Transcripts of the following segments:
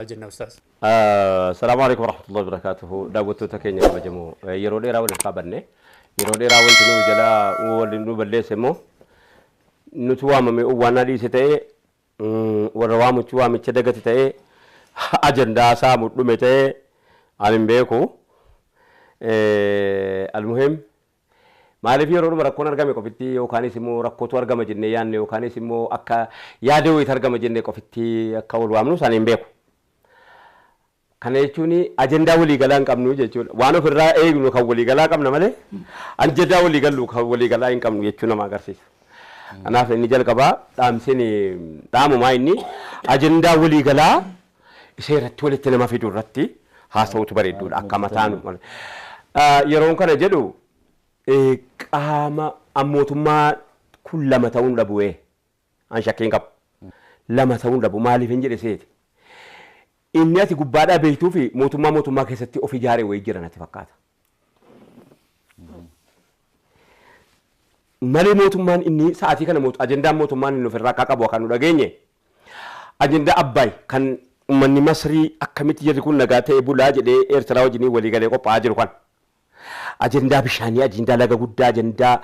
الجنة أستاذ. السلام عليكم ورحمة الله وبركاته. دعوتو تكيني بجمو. يرودي راول الكابنة. يرودي راول تنو جلا ولنو بلسمو. نتوام مي وانا دي ستة. وروام توام تشدقت تة. أجندة سامو دمتة. علم بيكو. المهم. maaliif yeroo dhuma rakkoon argame qofitti yookaanis immoo rakkootu argama jennee yaanne yookaanis immoo akka yaada wayit argama jennee qofitti akka wal waamnu isaan hin beeku. Kana jechuun ajandaa waliigalaa hin qabnu jechuudha. Waan ofirraa eegnu kan waliigalaa qabna malee ajandaa waliigallu kan waliigalaa hin qabnu jechuu nama agarsiisa. Kanaaf inni jalqabaa dhaamseen dhaamumaa inni ajandaa waliigalaa isa irratti walitti nama fiduu irratti haasawutu bareedduudha akka mataan. Yeroon kana jedhu qaama ammootummaa kun lama ta'uun dhabu'ee an shakkiin qabu lama ta'uun dhabu maaliif hin jedhe seeti inni ati gubbaadhaa beektuu fi mootummaa keessatti of ijaaree wayii jira natti fakkaata. Malee mootummaan inni sa'aatii kana ajendaan mootummaan inni ofirraa akka qabu kan nu dhageenye ajendaa Abbaay kan uummanni Masrii akkamitti jirri kun nagaa ta'e bulaa jedhee Eertiraa wajjin walii galee qophaa'aa jiru kan. Ajendaa bishaanii, ajendaa laga guddaa, ajendaa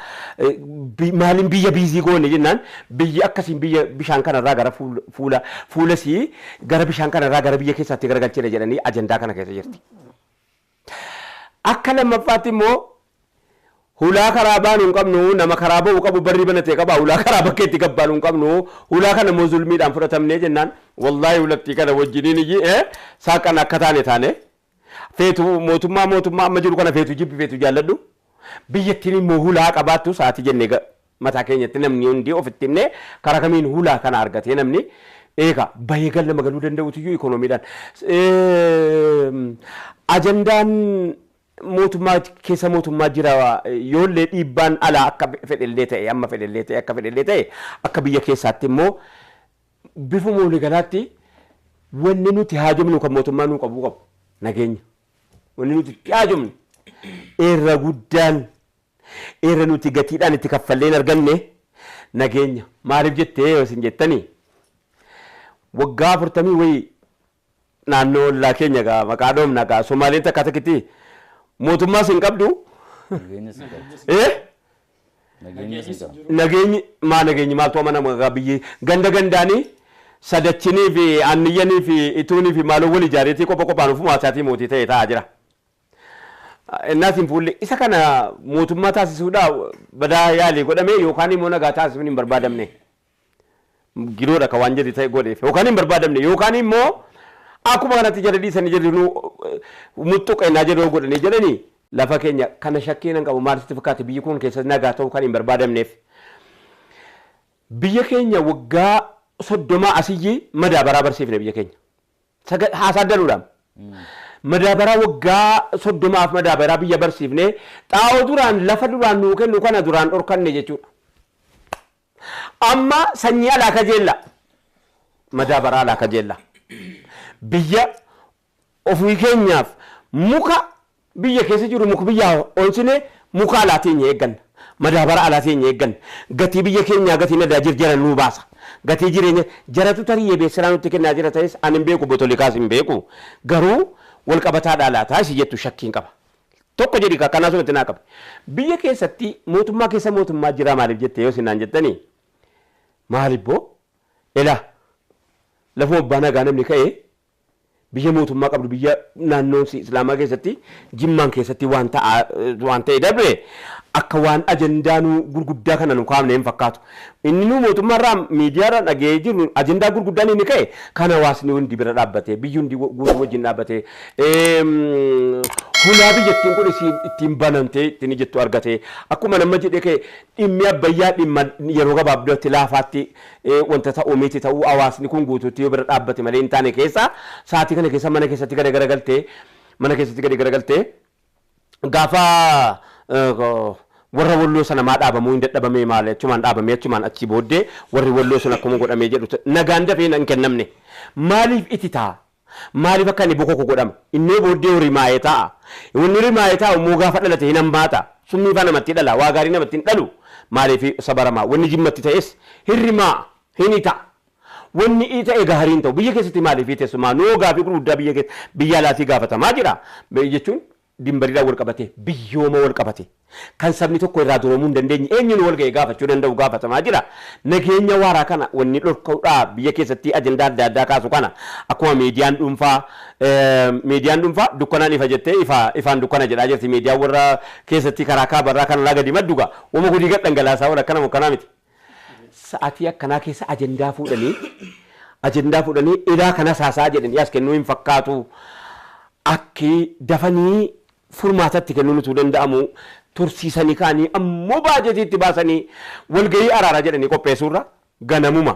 maaliin biyya biizii goone jennaan biyyi akkasiin biyya bishaan kanarraa gara fuulasii gara bishaan kanarraa gara biyya keessaatti garagalchina jedhanii ajendaa kana keessa jirti. Akka lammaffaatti immoo hulaa karaa baanu hin qabnu nama karaa ba'u qabu barri banatee qaba hulaa karaa bakkeetti gabbaanu hin qabnu hulaa kana immoo zulmiidhaan fudhatamnee jennaan wallaahi hulattii kana wajjiniin iyyee saaqan akka taane. Feetu mootummaa amma jiru kana feetu jibbi feetu jaalladhu biyyattiin immoo hulaa qabaattu sa'aatii jennee mataa keenyatti namni hundi ofitti himne karaa kamiin hulaa kana argatee namni eega bahee gal nama galuu danda'utu iyyuu ikoonomiidhaan ajandaan mootummaa keessa mootummaa jira yoollee dhiibbaan alaa akka fedhellee ta'e amma fedhellee ta'e akka fedhellee ta'e akka biyya keessaatti immoo bifuma waliigalaatti wanni nuti haajomnu kan mootummaa nuu qabu nageenya. Wanni nuti haajomnu irra guddaan irra nuti gatiidhaan itti kaffalleen arganne nageenya. Maaliif jettee yoo isin jettanii waggaa 40 wayii naannoo ollaa keenya gaa maqaa dhoomna gaa Somaaliin takka takkitti mootummaa sin qabdu. Nageenyi maaltu amanama gaa biyyi gandaanii sadachinii fi anniyyanii fi ituunii fi maaloo wal ijaareetii qophaan ofumaa isaatii mootii ta'e taa'aa jira. Innaatiin fuullee isa kana mootummaa taasisuudhaa badaa yaalii godhame yookaan immoo nagaa taasisuun hin barbaadamne. Giroodha kan waan jedhi ta'e godheef yookaan hin barbaadamne yookaan immoo akkuma kanatti jala dhiisanii jedhanii muxuqennaa jedhoo godhanii jedhanii lafa keenya kana shakkiin hin qabu maalitti fakkaate biyyi kun keessa nagaa ta'uu kan hin barbaadamneef. Biyya keenya waggaa 30 asiyyi madaabaraa barsiifne biyya keenya. Haasaa daluudhaan. Madaabaraa waggaa 30 madaabaraa biyya barsiifne xaa'oo duraan lafa duraan nuu kennu kana duraan dhorkanne jechuudha. Amma sanyii alaa kajeella. Madaabaraa alaa kajeella. Biyya ofii keenyaaf muka biyya keessa jiru muka biyyaa onsine muka alaatiin eegganna. Madaabara alaatiin eegganna. Gatii biyya keenyaa gatii nadaa jirjara nuu baasa. Gatii jireenya jaratu tarii beeksisaan nutti kennaa jira ta'es ani hin beeku botolikaas hin beeku garuu wal qabataa dhaalaataa si jettu shakkiin qaba. Tokko jedhi akkanaa sunatti naa qabe. Biyya keessatti mootummaa keessa mootummaa jira maaliif jettee yoo sinaan jettanii maaliif boo elaa lafuma abbaa nagaa namni ka'ee biyya mootummaa qabdu biyya naannoo islaamaa keessatti jimmaan keessatti waan ta'e dabre akka waan ajandaanuu gurguddaa kana nu kaafne hin fakkaatu. Inni nu mootummaarraa miidiyaarraa dhagee jiru ajandaa gurguddaan inni ka'e kan hawaasni hundi bira dhaabbatee biyyi hundi guutuu wajjin dhaabbatee hulaa biyyattiin kun ittiin banamtee ittiin jettu argatee akkuma nama jedhee ka'e dhimmi abbayyaa dhimma yeroo gabaabdootti laafaatti wanta ta'uu miti ta'uu hawaasni kun guutuutti yoo bira dhaabbate malee hin taane keessa sa'aatii kana keessa mana keessatti gadi garagaltee gaafa warra walloo sana maa dhaabamuu hin dadhabamee maal achumaan dhaabamee achumaan achi booddee warri walloo sun akkuma godhamee jedhu nagaan dafee hin kennamne maaliif itti ta'a maaliif akka inni bokoko godhama inni booddee horii maayee ta'a inni rimaayee ta'a immoo gaafa dhalate hin hambaata summii fa namatti dhala waa gaarii namatti hin dhalu maaliif sabaramaa wanni jimmatti ta'es hirrimaa hin ta'a wanni ita egaariin ta'u biyya keessatti maaliif teessumaa noo gaafii gurguddaa biyya alaatii gaafatamaa jira jechuun dimbariidhaan wal qabate biyyooma wal qabate kan sabni tokko irraa duroomuu hin dandeenye eenyuun wal ga'ee gaafachuu danda'u gaafatamaa jira nageenya waaraa kana wanni dhorkaudhaa biyya keessatti ajandaa adda addaa kaasu kana akkuma miidiyaan dhuunfaa dukkanaan ifa jettee ifaan dukkana jedhaa jirti miidiyaan warra keessatti karaa kaabarraa kanarraa gadi madduga uuma gudii gad dhangalaasaa wal akkana mukkanaa miti sa'aatii akkanaa keessa ajandaa fuudhanii idaa kana saasaa jedhanii as kennuu hin fakkaatu akki dafanii furmaatatti kennuun utuu danda'amu tursiisanii kaanii ammoo baajetiitti baasanii walgahii araara jedhanii qopheessuurra ganamuma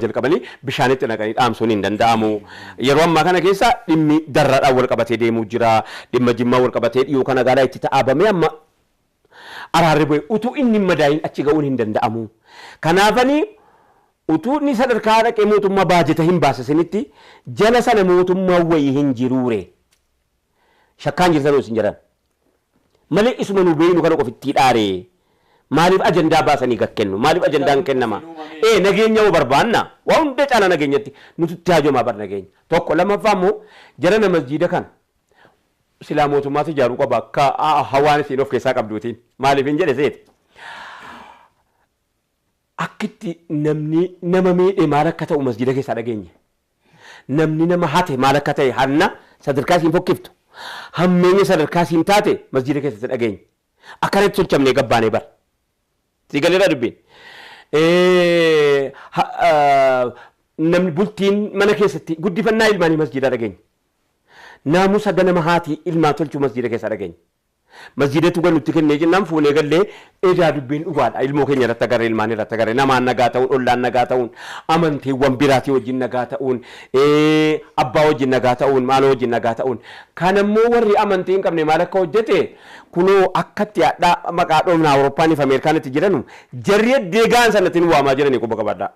jalqabanii bishaanitti naqanii dhaamsuun hin danda'amu. Yeroo ammaa kana keessa dhimmi darraadhaan wal qabatee deemuu jira. Dhimma jimmaa wal qabatee dhiyoo kana gaalaa itti ta'abame amma araarri bu'e utuu inni madaayin achi ga'uun hin danda'amu. Kanaafanii utuu inni sadarkaa dhaqee mootummaa baajeta hin baasisanitti jala sana mootummaa wayii hin jiruure. Shakkaan jirtan osoo hin jiran. Malee isuma nu beeynu kana qofitti dhaare. Maaliif ajandaa baasanii gakkennu? Maaliif ajandaan kennama? Nageenya hoo barbaanna? Waa hunda caala nageenyatti nuti itti haajomaa bar nageenya. Tokko lammaffaa immoo jara na masjiida kana silaa mootummaatu ijaaruu qaba akka hawaan isiin of keessaa qabduutiin. Maaliif hin jedhe seeti? Akkitti namni nama miidhe maal akka ta'u masjiida keessaa dhageenye. Namni nama hate maal akka ta'e hanna sadarkaa isiin fokkiftu. Hammeenya sadarkaa isiin taate masjiida keessatti dhageenye. Akkanatti tolchamnee gabbaanee bara. Sigalee dubbiin. Namni bultiin mana keessatti guddifannaa ilmaanii masjiida dhageenye. Naamusa ganama haati ilmaan tolchuu masjiida keessaa dhageenye. Masjiidatu kan nutti kennee jennaan fuunee gallee edaa dubbiin dhugaadha. Ilmoo keenya irratti agarre ilmaan irratti agarre namaan nagaa ta'uun ollaan nagaa ta'uun amantiiwwan biraatii wajjin nagaa ta'uun abbaa wajjin nagaa ta'uun maaloo wajjin nagaa ta'uun kan ammoo warri amantii hin qabne maal akka hojjete kunoo akkatti hadhaa maqaa dhoomna Awurooppaan fi Ameerikaanitti jiranu jarri eddee gaan sanatti nu waamaa jiranii quba qabadhaa.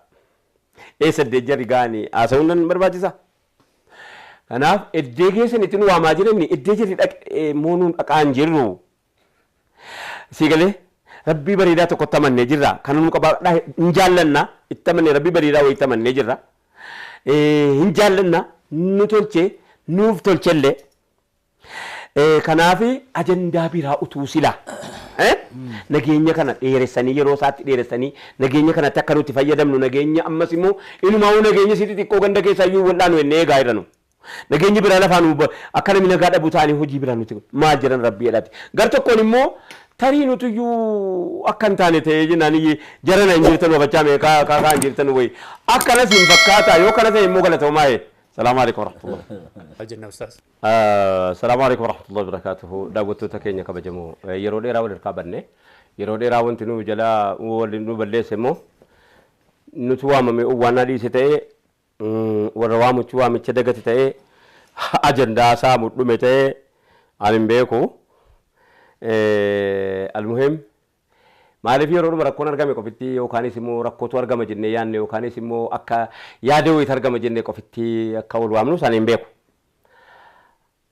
Eessa eddee jarri gaanii haasa'uun nan barbaachisa. Kanaaf eddee keessanitti nu waamaa jiranii eddee jarri moonuun dhaqaan jirru. Sigalee rabbii bareedaa tokkotti amannee jirra. Kan nu qabaa hin jaallanna itti amannee rabbii bareedaa wayitti amannee jirra. Hin jaallanna nu tolchee nuuf tolchellee. Kanaaf ajandaa biraa utuu sila. Nageenya kana dheeressanii yeroo isaatti dheeressanii nageenya kanatti akka nuti fayyadamnu nageenya ammas immoo inumaa nageenya sitti xiqqoo ganda keessaa iyyuu wal'aanu ennee eegaa jiranu. Nageenya biraa lafaan akka namni nagaa dhabu ta'anii hojii biraa nuti maal jedhan rabbii jedhati. Gar tokkoon immoo tarii nuti iyyuu akka hin taane ta'ee jennaan jarana hin jirtan wabachaa meeqaa kaakaa hin jirtan wayi akkanas hin fakkaata yoo kana ta'e immoo galatoomaa السلام عليكم ورحمة الله. أجلنا أستاذ. السلام عليكم ورحمة الله وبركاته. دعوتو تكينيا كبجمو. يرودي راول الكابرنة. يرودي راول تنو جلا ولنو بلسمو. نتوام مي وانا دي ستة. وروام تشوام تشدقة ستة. أجندة سامو دمتة. علم بيكو. المهم. Maaliif yeroo rakkoon argame qofitti yookaanis immoo rakkootu argama jennee yaadne yookaanis immoo akka yaada wayii argama jennee qofitti akka wal waamnu isaan hin beeku.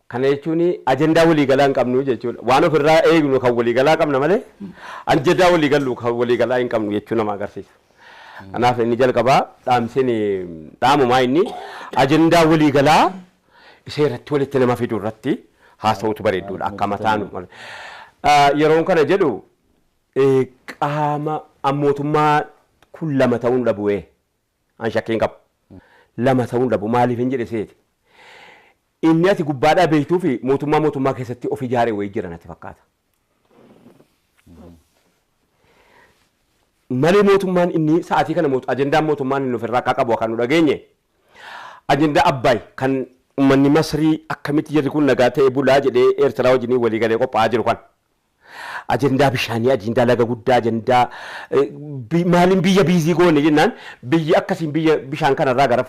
Kana jechuun ajandaa waliigalaa hin qabnu jechuudha. Waan ofirraa eegnu kan waliigalaa qabna malee ajandaa waliigallu kan waliigalaa hin qabnu jechuu nama agarsiisa. Kanaaf inni jalqabaa dhaamumaa inni ajandaa waliigalaa isa irratti walitti nama fiduu irratti haasa'utu bareedduudha akka mataan. Yeroon kana jedhu qaama mootummaa kun lama ta'uun dhabu an shakkiin qabu lama ta'uun dhabu maaliif hin jedhe seeti inni ati gubbaadhaa beektuu fi mootummaa keessatti of ijaaree wayii jira natti fakkaata. Malee mootummaan inni sa'aatii kana ajandaan mootummaan inni ofirraa akka qabu kan nu dhageenye ajandaa Abbaay kan uummanni Masrii akkamitti jirri kun nagaa ta'e bulaa jedhee Eertiraa wajjin walii galee qophaa'aa jiru kan. Ajandaa bishaanii, ajandaa laga guddaa, ajandaa maaliin biyya biizii goone jennaan biyyi akkasiin biyya bishaan kanarraa gara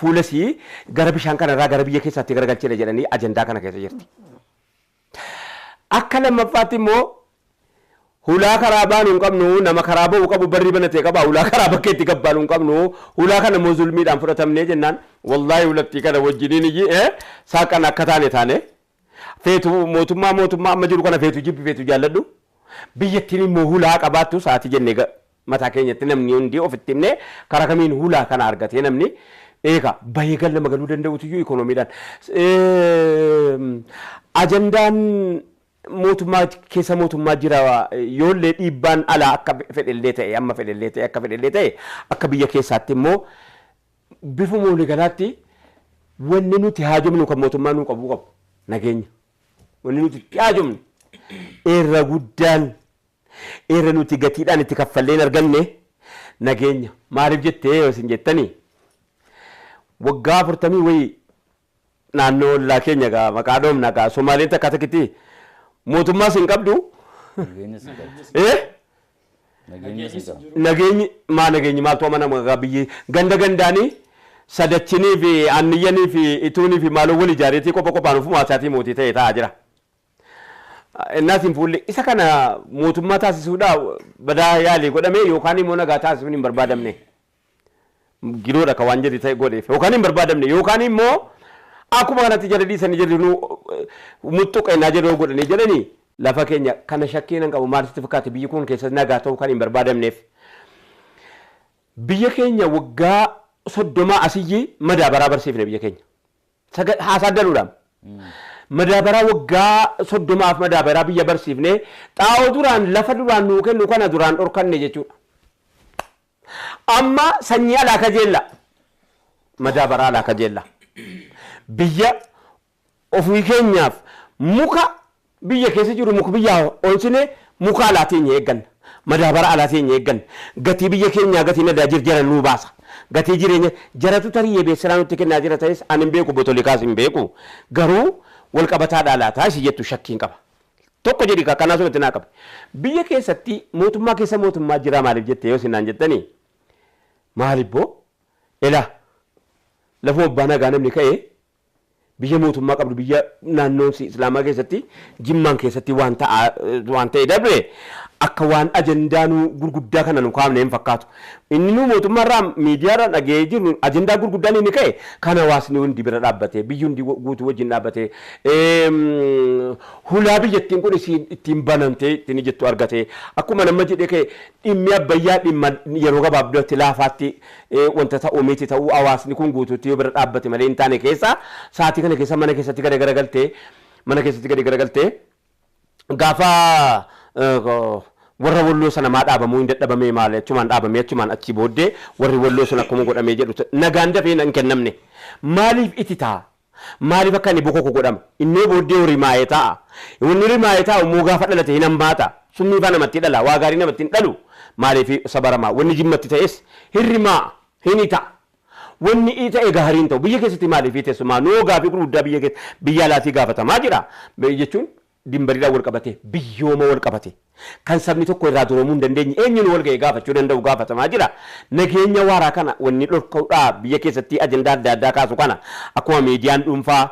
fuulasii gara bishaan kanarraa gara biyya keessaatti garagalchina jedhanii ajandaa kana keessa jirti. Akka lammaffaatti immoo hulaa karaa baanu hin qabnu nama karaa ba'u qabu barri banatee qaba hulaa karaa bakka itti gabbaanu hin qabnu hulaa kana immoo zulmiidhaan fudhatamnee jennaan wallaahi hulattii kana wajjiniin saaqan akka taane. Feetu mootummaa amma jiru kana feetu jibbi feetu jaalladhu biyyattiin immoo hulaa qabaattu sa'aatii jennee mataa keenyatti namni hundi ofitti himne karaa kamiin hulaa kana argatee namni eega bahee galla magaluu danda'utu iyyuu ikoonomiidhaan ajandaan mootummaa keessa mootummaa jira yoollee dhiibbaan alaa akka fedhellee ta'e amma fedhellee ta'e akka fedhellee ta'e akka biyya keessaatti immoo bifa waliigalaatti wanni nuti haajomnu kan mootummaa nuu qabu nageenya wanni nuti haajomnu irra guddaan irra nuti gatiidhaan itti kaffalleen arganne nageenya maaliif jettee yoo isin jettanii waggaa 40 wayii naannoo ollaa keenya gaa maqaa dhoomna gaa Somaaliin takka takkitti mootummaa sin qabdu nageenyi maaltu amanamu gaa biyyi ganda gandaanii sadachinii fi anniyyanii fi ituunii fi maaloo wal ijaareetii qophaan ofuma isaatii mootii ta'e ta'aa jira. Innaatiin fuullee isa kana mootummaa taasisuudhaa badaa yaalii godhame yookaan immoo nagaa taasisuun hin barbaadamne. Giroodha ka waan jedhi ta'e godheef yookaan hin barbaadamne yookaan immoo akkuma kanatti jala dhiisanii jedhu muxuqennaa jedhoo godhanii jedhanii lafa keenya kana shakkii nan qabu maal sitti fakkaate biyyi kun keessa nagaa ta'uu kan hin barbaadamneef. Biyya keenya waggaa 30 asiyyi madaabaraa barsiifne biyya keenya. Haasaa daluudhaan. Madaabaraa waggaa 30 madaabaraa biyya barsiifne xaa'oo duraan lafa duraan nuu kennu kana duraan dhorkanne jechuudha. Amma sanyii alaa kajeella madaabaraa alaa kajeella biyya ofii keenyaaf muka biyya keessa jiru muka biyyaa oolchine muka alaatiin eegganna madaabara alaatiin eegganna gatii biyya keenyaa gatii nadaa jirjara nuu baasa gatii jireenya jaratu tarii beeksisaa nutti kennaa jira ta'es ani hin beeku botolikaas hin beeku garuu wal qabataa dhaalaataa si jettu shakkiin qaba tokko jedhi kanaa sunatti naa qabe biyya keessatti mootummaa keessa mootummaa jira maaliif jettee yoo sinaan jettanii maaliif boo elaa lafuma abbaa nagaa namni ka'ee biyya mootummaa qabdu biyya naannoon islaamaa keessatti jimmaan keessatti waan ta'e dabre akka waan ajandaanuu gurguddaa kana nu kaafne hin fakkaatu. Inni nu mootummaarraa miidiyaarraa dhaga'ee jiru ajandaa gurguddaan inni ka'e kan hawaasni hundi bira dhaabbate biyyi hundi guutuu wajjin dhaabbate hulaa biyyattiin kun ittiin banamtee ittiin jettu argate akkuma nama jedhee ka'e dhimmi abbayyaa dhimma yeroo gabaabdatti laafaatti wanta ta'uu miti ta'uu hawaasni kun guutuutti yoo bira dhaabbate malee hin taane keessa sa'aatii kana keessa mana keessatti gadi garagaltee gaafa warra walloo sana maa dhaabamuu hin dadhabamee maali achumaan dhaabamee achumaan achi booddee warri walloo sun akkuma godhamee jedhu nagaan dafee hin kennamne maaliif itti ta'a maaliif akka inni bokoko godhama inni booddee horii maayee ta'a inni rimaayee ta'a immoo gaafa dhalate hin hambaata summii faa namatti dhala waa gaarii namatti hin dhalu maaliif sabaramaa wanni jimmatti ta'es hirrimaa hin ta'a. Wanni ita ega hariin ta'u biyya keessatti maaliif teessumaa noo gaafii gurguddaa biyya alaatii gaafatamaa jira jechuun dimbariidhaan wal qabate biyyooma wal qabate kan sabni tokko irraa duroomuu hin dandeenye eenyuun wal ga'e gaafachuu danda'u gaafatamaa jira nageenya waaraa kana wanni dhorkaudhaa biyya keessatti ajandaa adda addaa kaasu kana akkuma miidiyaan dhuunfaa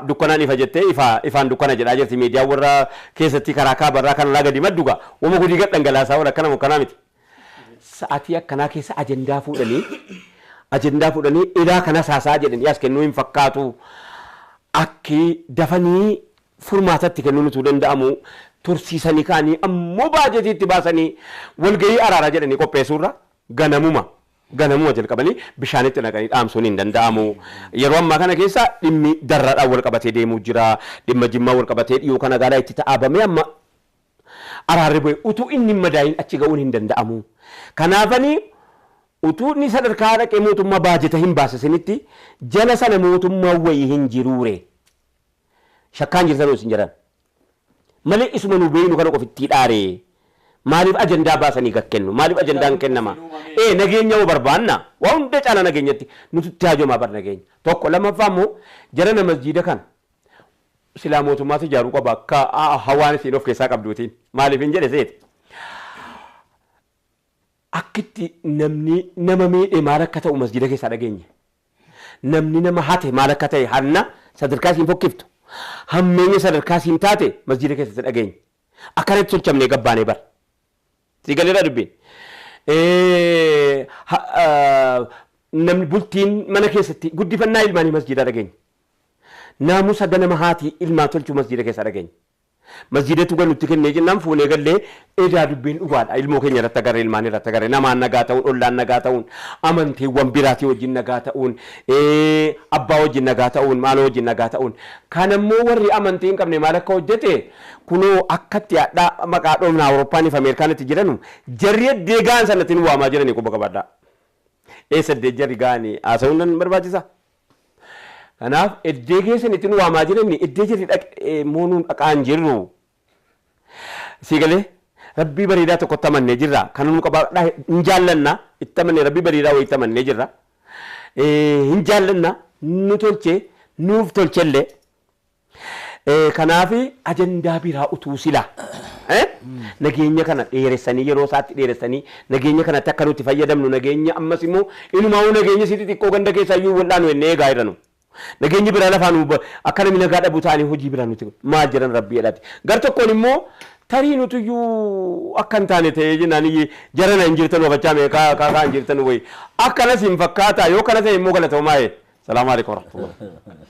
dukkanaan ifa jettee ifaan dukkana jedhaa jirti miidiyaan warra keessatti karaa kaabarraa kana laa gadi madduga wama gudii gad dhangalaasaa wal akkana mukkanaa miti. Sa'aatii akkanaa keessa ajandaa fuudhanii ilaa kana saasaa jedhanii as kennuu hin fakkaatu akki dafanii furmaatatti kennuu nutu danda'amu tursiisanii kaanii ammoo baajetiitti baasanii walgahii araaraa jedhanii qopheessuurra ganamuma jalqabanii bishaanitti naqanii dhaamsuun hin danda'amu. Yeroo ammaa kana keessa dhimmi darraadhaan wal qabatee deemuu jira dhimma jimmaa wal qabatee dhiyoo kana gaalaa itti ta'aabamee amma araarri bu'e utuu inni madaayin achi ga'uun hin danda'amu. Kanaafanii utuu inni sadarkaa dhaqee mootummaa baajeta hin baasisinitti jala sana mootummaa wayii hin jiruure. Shakkaan jirtan isin jedhan. Malee isuma nu beeynu kana qofitti dhaare. Maaliif ajandaa baasanii gakkennu? Maaliif ajandaan kennama? Nageenya hoo barbaanna? Waa hunda caala nageenyatti nuti itti haajomaa bar nageenya. Tokko lammaffaa immoo jala nama masjiida kan silaa mootummaatu ijaaruu qaba akka hawaan isiin of keessaa qabduutiin. Maaliif hin jedhe seeti? Akkitti namni nama miidhe maal akka ta'u masjiida keessaa dhageenye. Namni nama hate maal akka ta'e hanna sadarkaa isiin fokkiftu. Hammeenya sadarkaa isiin taate masjiida keessatti dhageenye. Akkanatti tolchamnee gabbaanee bara. Sigaleera dubbiin. Namni bultiin mana keessatti guddifannaa ilmaanii masjiida dhageenye. Naamusa ganama haati ilmaa tolchuu masjiida keessaa dhageenye. masjiidatu kan nutti kennee jennaan fuunee gallee edaa dubbiin dhugaadha ilmoo keenya irratti agarre ilmaan irratti agarre namaan nagaa ta'uun ollaan nagaa ta'uun amantiiwwan biraatii wajjin nagaa ta'uun abbaa wajjin nagaa ta'uun maaloo wajjin nagaa ta'uun kan ammoo warri amantii hin qabne maal akka hojjete kunoo akkatti hadhaa maqaa dhoomna Awurooppaaniif Ameerikaanitti jedhanu jarri deegaan sanatiin waamaa jiranii quba qabadhaa eessa jarri gaanii haasa'uun nan barbaachisa. Kanaaf iddee keessanitti nu waamaa jirani iddee jirri moonuun dhaqaan jirru siigalee rabbii bareedaa tokkotti amannee jirra kan nu qabaadhaa hin jaallanna itti amannee rabbii bareedaa wayitti amannee jirra hin jaallanna nu tolchee nuuf tolchellee kanaaf ajandaa biraa utuu sila nageenya kana dheeressanii yeroo isaatti dheeressanii nageenya kanatti akka nuti fayyadamnu nageenya ammas immoo inumaa'uu nageenya sitti xiqqoo ganda keessaa iyyuu wal'aanu ennee eegaa jiranu. Nageenyi biraa lafaan akka namni nagaa dhabu ta'anii hojii biraa nuti maal jiran rabbii jedhati. Gar tokkoon immoo tarii nuti iyyuu akka hin taane ta'ee jennaan jarana hin jirtan wabachaa meeqaa hin jirtan wayi akkanas hin fakkaata yoo kana ta'e immoo galatoomaa. Salaamu alaikum warahmatullahi.